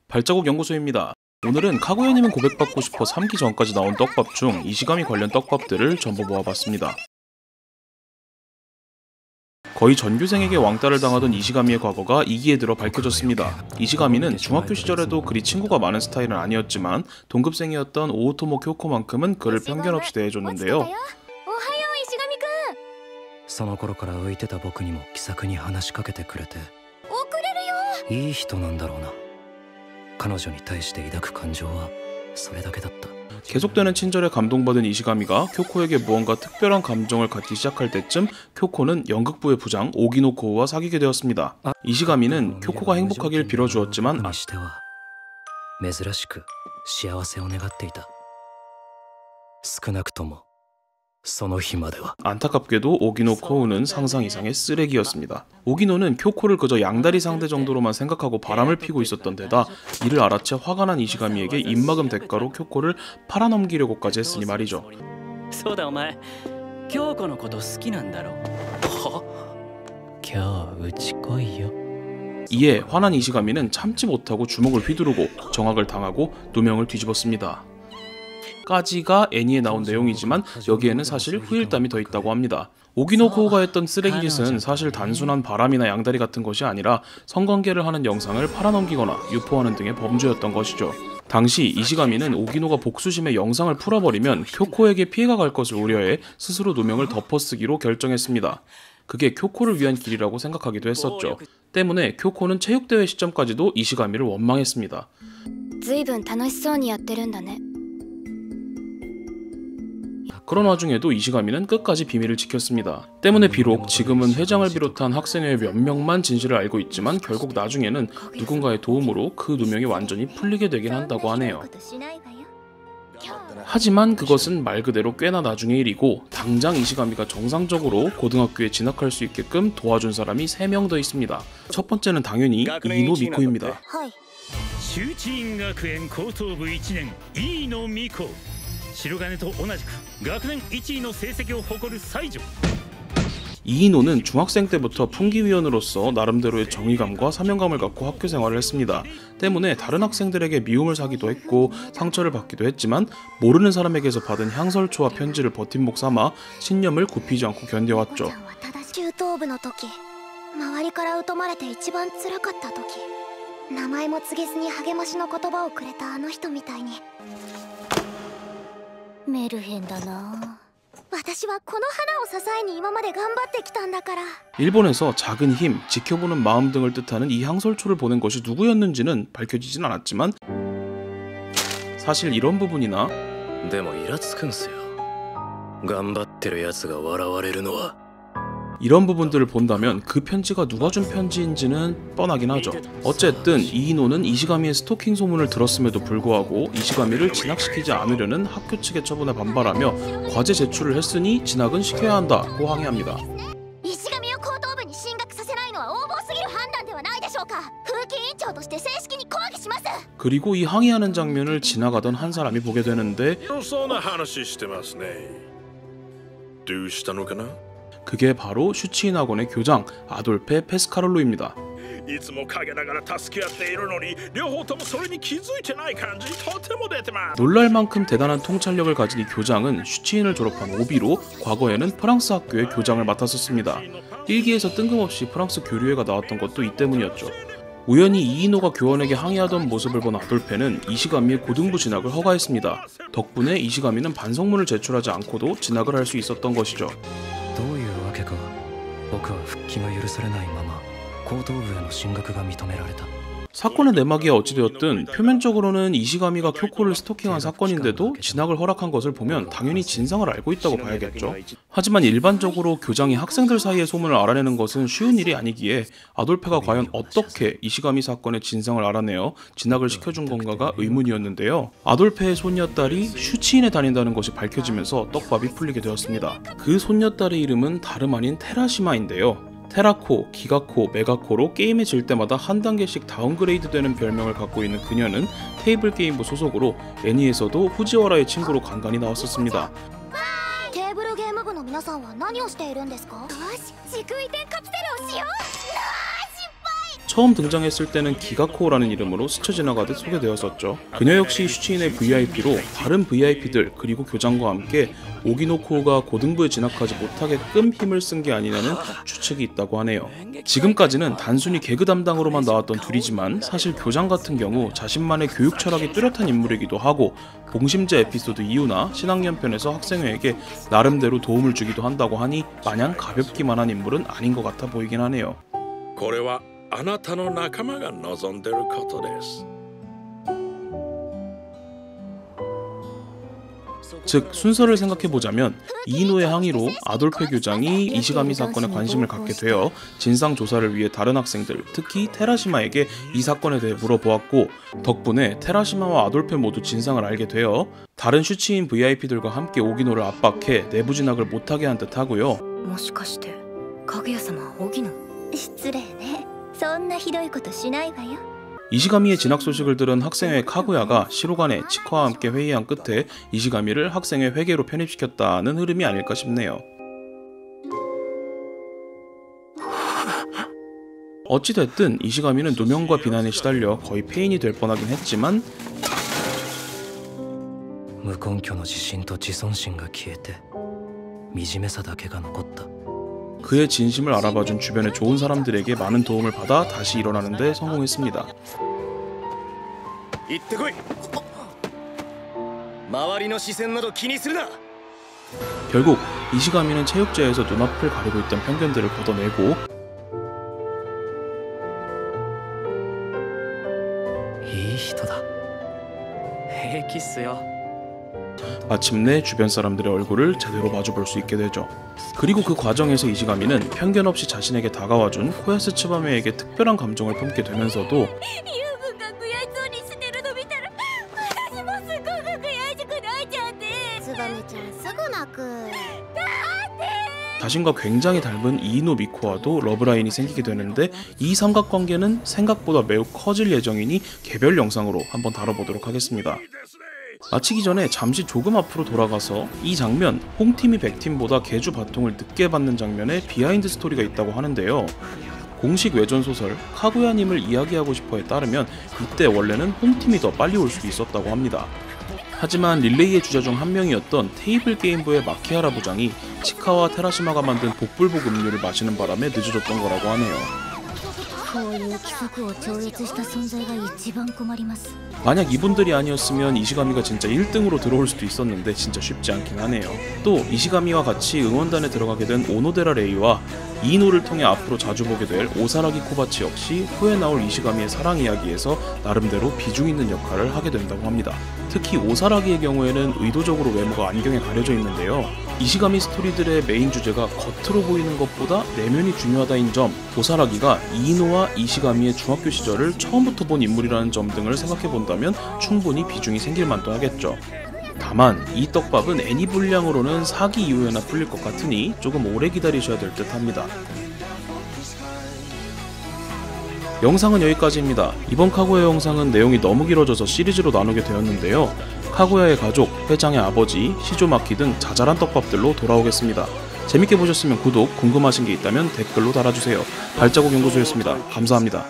발자국 연구소입니다. 오늘은 카구야님은 고백받고 싶어 3기 전까지 나온 떡밥 중 이시가미 관련 떡밥들을 전부 모아봤습니다. 거의 전교생에게 왕따를 당하던 이시가미의 과거가 2기에 들어 밝혀졌습니다. 이시가미는 중학교 시절에도 그리 친구가 많은 스타일은 아니었지만 동급생이었던 오토모 교코만큼은 그를 편견 없이 대해줬는데요. その頃から浮いてた僕にも気さくに話しかけてくれて、いい人なんだろうな。彼女に対して抱く感情はそれだけだった。 계속되는 친절에 감동받은 이시가미가 쿄코에게 무언가 특별한 감정을 갖기 시작할 때쯤 쿄코는 연극부의 부장 오기노 코우와 사귀게 되었습니다. 이시가미는 쿄코가 행복하길 빌어주었지만 珍しく幸せを願っていた。少なくとも 안타깝게도 오기노 코우는 상상 이상의 쓰레기였습니다. 오기노는 쿄코를 그저 양다리 상대 정도로만 생각하고 바람을 피고 있었던 데다 이를 알아채 화가 난 이시가미에게 입막음 대가로 쿄코를 팔아넘기려고까지 했으니 말이죠. 이에 화난 이시가미는 참지 못하고 주먹을 휘두르고 정학을 당하고 누명을 뒤집었습니다. 까지가 애니에 나온 내용이지만 여기에는 사실 후일담이 더 있다고 합니다. 오기노 코우가 했던 쓰레기 짓은 사실 단순한 바람이나 양다리 같은 것이 아니라 성관계를 하는 영상을 팔아넘기거나 유포하는 등의 범죄였던 것이죠. 당시 이시가미는 오기노가 복수심에 영상을 풀어버리면 쿄코에게 피해가 갈 것을 우려해 스스로 누명을 덮어쓰기로 결정했습니다. 그게 쿄코를 위한 길이라고 생각하기도 했었죠. 때문에 쿄코는 체육대회 시점까지도 이시가미를 원망했습니다. 그런 와중에도 이시가미는 끝까지 비밀을 지켰습니다. 때문에 비록 지금은 회장을 비롯한 학생회 몇 명만 진실을 알고 있지만 결국 나중에는 누군가의 도움으로 그 누명이 완전히 풀리게 되긴 한다고 하네요. 하지만 그것은 말 그대로 꽤나 나중의 일이고 당장 이시가미가 정상적으로 고등학교에 진학할 수 있게끔 도와준 사람이 3명 더 있습니다. 첫 번째는 당연히 이노 미코입니다. 이이노는 중학생 때부터 풍기위원으로서 나름대로의 정의감과 사명감을 갖고 학교 생활을 했습니다. 때문에 다른 학생들에게 미움을 사기도 했고 상처를 받기도 했지만 모르는 사람에게서 받은 향설초와 편지를 버팀목 삼아 신념을 굽히지 않고 견뎌왔죠. 일본에서 작은 힘, 지켜보는 마음 등을 뜻하는 이 향설초를 보낸 것이 누구였는지는 밝혀지진 않았지만 사실 이런 부분이나 이런 부분들을 본다면 그 편지가 누가 준 편지인지는 뻔하긴 하죠. 어쨌든 이이노는 이시가미의 스토킹 소문을 들었음에도 불구하고 이시가미를 진학시키지 않으려는 학교 측의 처분에 반발하며 과제 제출을 했으니 진학은 시켜야 한다고 항의합니다. 그리고 이 항의하는 장면을 지나가던 한 사람이 보게 되는데 그게 바로 슈치인 학원의 교장 아돌페 페스카롤로입니다. 놀랄 만큼 대단한 통찰력을 가진 이 교장은 슈치인을 졸업한 오비로 과거에는 프랑스 학교의 교장을 맡았었습니다. 1기에서 뜬금없이 프랑스 교류회가 나왔던 것도 이 때문이었죠. 우연히 이이노가 교원에게 항의하던 모습을 본 아돌페는 이시가미의 고등부 진학을 허가했습니다. 덕분에 이시가미는 반성문을 제출하지 않고도 진학을 할 수 있었던 것이죠. 사건의 내막이 어찌되었든 표면적으로는 이시가미가 쿄코를 스토킹한 사건인데도 진학을 허락한 것을 보면 당연히 진상을 알고 있다고 봐야겠죠. 하지만 일반적으로 교장이 학생들 사이의 소문을 알아내는 것은 쉬운 일이 아니기에 아돌페가 과연 어떻게 이시가미 사건의 진상을 알아내어 진학을 시켜준 건가가 의문이었는데요. 아돌페의 손녀딸이 슈치인에 다닌다는 것이 밝혀지면서 떡밥이 풀리게 되었습니다. 그 손녀딸의 이름은 다름 아닌 테라시마인데요. 테라코, 기가코, 메가코로 게임에 질 때마다 한 단계씩 다운그레이드 되는 별명을 갖고 있는 그녀는 테이블 게임부 소속으로 애니에서도 후지와라의 친구로 간간히 나왔었습니다. 테이블 게임부의 皆さんは何をしているんですか? 처음 등장했을 때는 기가코라는 이름으로 스쳐 지나가듯 소개되었었죠. 그녀 역시 슈치인의 VIP로 다른 VIP들 그리고 교장과 함께 오기노코우가 고등부에 진학하지 못하게끔 힘을 쓴 게 아니냐는 추측이 있다고 하네요. 지금까지는 단순히 개그 담당으로만 나왔던 둘이지만 사실 교장 같은 경우 자신만의 교육 철학이 뚜렷한 인물이기도 하고 봉심제 에피소드 이후나 신학년편에서 학생회에게 나름대로 도움을 주기도 한다고 하니 마냥 가볍기만 한 인물은 아닌 것 같아 보이긴 하네요. これはあなたの仲間が望んでることです。 즉 순서를 생각해보자면 이노의 항의로 아돌페 교장이 이시가미 사건에 관심을 갖게 되어 진상조사를 위해 다른 학생들, 특히 테라시마에게 이 사건에 대해 물어보았고 덕분에 테라시마와 아돌페 모두 진상을 알게 되어 다른 슈치인 VIP들과 함께 오기노를 압박해 내부 진학을 못하게 한 듯 하고요. もしかしてかぐや様は荻野？失礼ね。そんなひどいことしないわよ。 이시가미의 진학 소식을 들은 학생회 카구야가 시로간에 치카와 함께 회의한 끝에 이시가미를 학생회 회계로 편입시켰다는 흐름이 아닐까 싶네요. 어찌됐든 이시가미는 누명과 비난에 시달려 거의 폐인이 될 뻔하긴 했지만 無根拠の自信と自尊心が消えて惨めさだけが残った 그의 진심을 알아봐준 주변의 좋은 사람들에게 많은 도움을 받아 다시 일어나는 데 성공했습니다. 行ってこい。周りの視線など気にするな。 결국 이시가미는 체육제에서 눈앞을 가리고 있던 편견들을 걷어내고 いい人だ。平気っすよ。 마침내 주변 사람들의 얼굴을 제대로 마주볼 수 있게 되죠. 그리고 그 과정에서 이시가미는 편견 없이 자신에게 다가와준 코야스 츠바메에게 특별한 감정을 품게 되면서도 ユウ君が悔しそうにしてるの見たら私もすごく悔しくなっちゃって。つばめちゃんすぐ泣く。 자신과 굉장히 닮은 이이노 미코와도 러브라인이 생기게 되는데 이 삼각관계는 생각보다 매우 커질 예정이니 개별 영상으로 한번 다뤄보도록 하겠습니다. 마치기 전에 잠시 조금 앞으로 돌아가서 이 장면, 홈팀이 백팀보다 개주 바통을 늦게 받는 장면에 비하인드 스토리가 있다고 하는데요. 공식 외전 소설 카구야님을 이야기하고 싶어에 따르면 이때 원래는 홈팀이 더 빨리 올 수도 있었다고 합니다. 하지만 릴레이의 주자 중 한 명이었던 테이블 게임부의 마키하라 부장이 치카와 테라시마가 만든 복불복 음료를 마시는 바람에 늦어졌던 거라고 하네요. こういう規則を超越した存在が一番困ります。 만약 이분들이 아니었으면 이시가미가 진짜 1등으로 들어올 수도 있었는데 진짜 쉽지 않긴 하네요. 또 이시가미와 같이 응원단에 들어가게 된 오노데라 레이와 이노를 통해 앞으로 자주 보게 될 오사라기 코바치 역시 후에 나올 이시가미의 사랑 이야기에서 나름대로 비중 있는 역할을 하게 된다고 합니다. 특히 오사라기의 경우에는 의도적으로 외모가 안경에 가려져 있는데요. 이시가미 스토리들의 메인 주제가 겉으로 보이는 것보다 내면이 중요하다인 점, 오사라기가 이노와 이시가미의 중학교 시절을 처음부터 본 인물이라는 점 등을 생각해본다면 충분히 비중이 생길 만도 하겠죠. 다만 이 떡밥은 애니 분량으로는 4기 이후에나 풀릴 것 같으니 조금 오래 기다리셔야 될 듯 합니다. 영상은 여기까지입니다. 이번 카구야 영상은 내용이 너무 길어져서 시리즈로 나누게 되었는데요. 카구야의 가족, 회장의 아버지, 시조마키 등 자잘한 떡밥들로 돌아오겠습니다. 재밌게 보셨으면 구독, 궁금하신 게 있다면 댓글로 달아주세요. 발자국 연구소였습니다. 감사합니다.